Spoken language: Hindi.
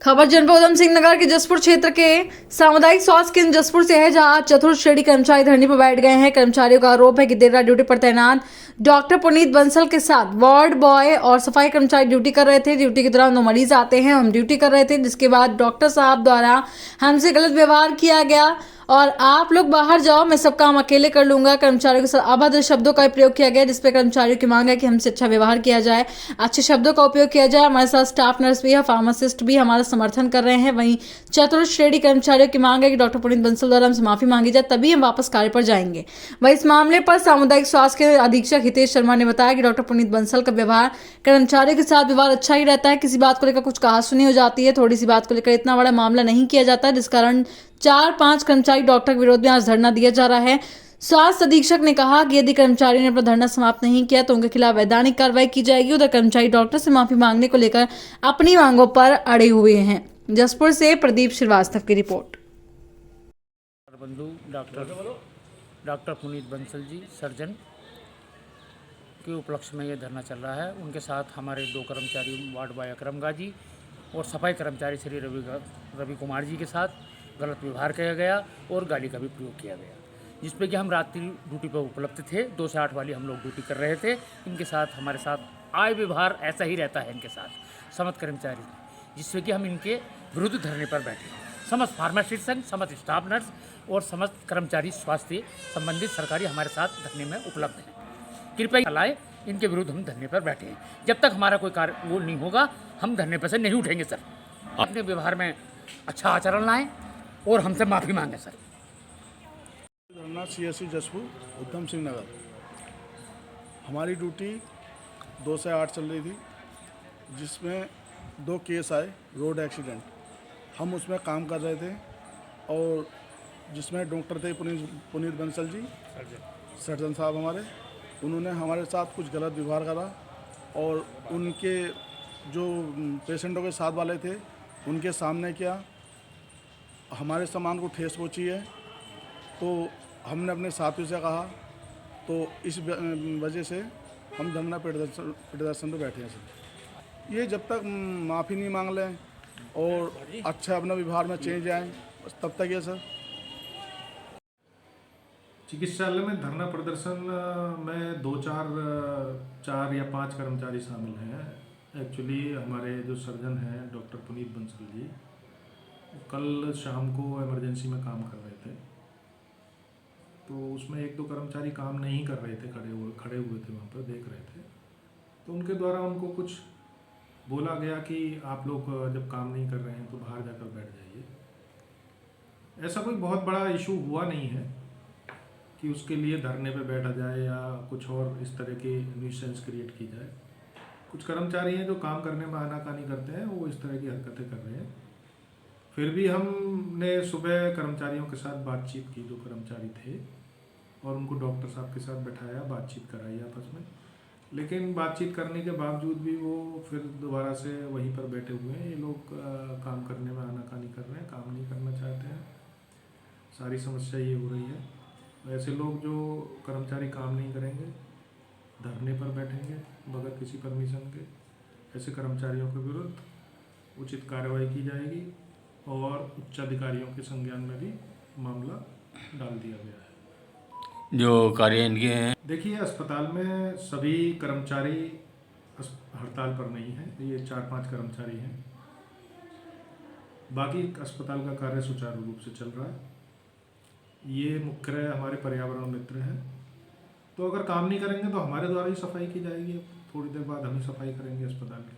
खबर जनपद उधम सिंह नगर के जसपुर क्षेत्र के सामुदायिक स्वास्थ्य केंद्र जसपुर से है, जहां चतुर्थ श्रेणी कर्मचारी धरने पर बैठ गए हैं। कर्मचारियों का आरोप है कि देर रात ड्यूटी पर तैनात डॉक्टर पुनीत बंसल के साथ वार्ड बॉय और सफाई कर्मचारी ड्यूटी कर रहे थे। ड्यूटी के दौरान 2 मरीज आते हैं, हम ड्यूटी कर रहे थे, जिसके बाद डॉक्टर साहब द्वारा हमसे गलत व्यवहार किया गया और आप लोग बाहर जाओ, मैं सब काम अकेले कर लूंगा। कर्मचारियों के साथ अभद्र शब्दों का प्रयोग किया गया, जिसपे कर्मचारियों की मांग है कि हमसे अच्छा व्यवहार किया जाए, अच्छे शब्दों का उपयोग किया जाए। हमारे साथ स्टाफ नर्स भी है, फार्मासिस्ट भी हमारा समर्थन कर रहे हैं। वहीं चतुर्थ श्रेणी कर्मचारियों की मांग है कि डॉक्टर पुनीत बंसल द्वारा हमसे माफी मांगी जाए, तभी हम वापस कार्य पर जाएंगे। वहीं इस मामले पर सामुदायिक स्वास्थ्य के अधीक्षक हितेश शर्मा ने बताया कि डॉक्टर पुनीत बंसल का व्यवहार कर्मचारियों के साथ व्यवहार अच्छा ही रहता है। किसी बात को लेकर कुछ कहा सुनी हो जाती है, थोड़ी सी बात को लेकर इतना बड़ा मामला नहीं किया जाता, जिस कारण 4-5 कर्मचारी डॉक्टर के विरोध में आज धरना दिया जा रहा है। स्वास्थ्य अधीक्षक ने कहा कि यदि कर्मचारी ने अपना धरना समाप्त नहीं किया तो उनके खिलाफ वैधानिक कार्रवाई की जाएगी। उधर कर्मचारी डॉक्टर से माफी मांगने को लेकर अपनी मांगों पर अड़े हुए हैं। जसपुर से प्रदीप श्रीवास्तव की रिपोर्ट। बंधु डॉक्टर पुनीत बंसल जी सर्जन के उपलक्ष्य में ये धरना चल रहा है। उनके साथ हमारे 2 कर्मचारी वार्ड बॉय अकरम गाजी और सफाई कर्मचारी श्री रवि कुमार जी के साथ गलत व्यवहार किया गया और गाली का भी प्रयोग किया गया, जिसपे कि हम रात्रि ड्यूटी पर उपलब्ध थे। 2 से 8 वाली हम लोग ड्यूटी कर रहे थे। इनके साथ हमारे साथ आय व्यवहार ऐसा ही रहता है इनके साथ समस्त कर्मचारी, जिससे कि हम इनके विरुद्ध धरने पर बैठे। समस्त फार्मासिस्ट संघ, समस्त स्टाफ नर्स और समस्त कर्मचारी स्वास्थ्य संबंधित सरकारी हमारे साथ धरने में उपलब्ध हैं। कृपया लाए, इनके विरुद्ध हम धरने पर बैठे हैं। जब तक हमारा कोई कार्य वो नहीं होगा, हम धरने पर से नहीं उठेंगे सर। अपने व्यवहार में अच्छा आचरण लाएं और हमसे माफ़ी मांगे सर। धरना CSC जसपुर उधम सिंह नगर। हमारी ड्यूटी 2 से 8 चल रही थी, जिसमें 2 केस आए रोड एक्सीडेंट। हम उसमें काम कर रहे थे और जिसमें डॉक्टर थे पुनीत बंसल जी सर्जन साहब हमारे, उन्होंने हमारे साथ कुछ गलत व्यवहार करा और उनके जो पेशेंटों के साथ वाले थे उनके सामने क्या हमारे सामान को ठेस पहुंची है। तो हमने अपने साथियों से कहा, तो इस वजह से हम धरना प्रदर्शन पे बैठे हैं सर। ये जब तक माफ़ी नहीं मांग लें और अच्छा अपना व्यवहार में चेंज आए, तब तक ये सर। चिकित्सालय में धरना प्रदर्शन में 4 या 5 कर्मचारी शामिल हैं। एक्चुअली हमारे जो सर्जन हैं डॉक्टर पुनीत बंसल जी, कल शाम को इमरजेंसी में काम कर रहे थे, तो उसमें 1-2 कर्मचारी काम नहीं कर रहे थे, खड़े हुए थे वहाँ पर देख रहे थे। तो उनके द्वारा उनको कुछ बोला गया कि आप लोग जब काम नहीं कर रहे हैं तो बाहर जाकर बैठ जाइए। ऐसा कोई बहुत बड़ा इशू हुआ नहीं है कि उसके लिए धरने पे बैठा जाए या कुछ और इस तरह की न्यूसेंस क्रिएट की जाए। कुछ कर्मचारी हैं जो काम करने में आनाकानी करते हैं, वो इस तरह की हरकतें कर रहे हैं। फिर भी हमने सुबह कर्मचारियों के साथ बातचीत की, जो कर्मचारी थे, और उनको डॉक्टर साहब के साथ बैठाया, बातचीत कराई आपस में। लेकिन बातचीत करने के बावजूद भी वो फिर दोबारा से वहीं पर बैठे हुए हैं। ये लोग काम करने में आनाकानी कर रहे हैं, काम नहीं करना चाहते हैं। सारी समस्या ये हो रही है। ऐसे लोग जो कर्मचारी काम नहीं करेंगे, धरने पर बैठेंगे बगैर किसी परमिशन के, ऐसे कर्मचारियों के विरुद्ध उचित कार्रवाई की जाएगी और उच्च अधिकारियों के संज्ञान में भी मामला डाल दिया गया है। जो कार्य इनके हैं, देखिए, अस्पताल में सभी कर्मचारी हड़ताल पर नहीं हैं। ये 4-5 कर्मचारी हैं, बाकी अस्पताल का कार्य सुचारू रूप से चल रहा है। ये मुख्य हमारे पर्यावरण मित्र हैं, तो अगर काम नहीं करेंगे तो हमारे द्वारा ही सफाई की जाएगी। थोड़ी देर बाद हम ही सफाई करेंगे अस्पताल की।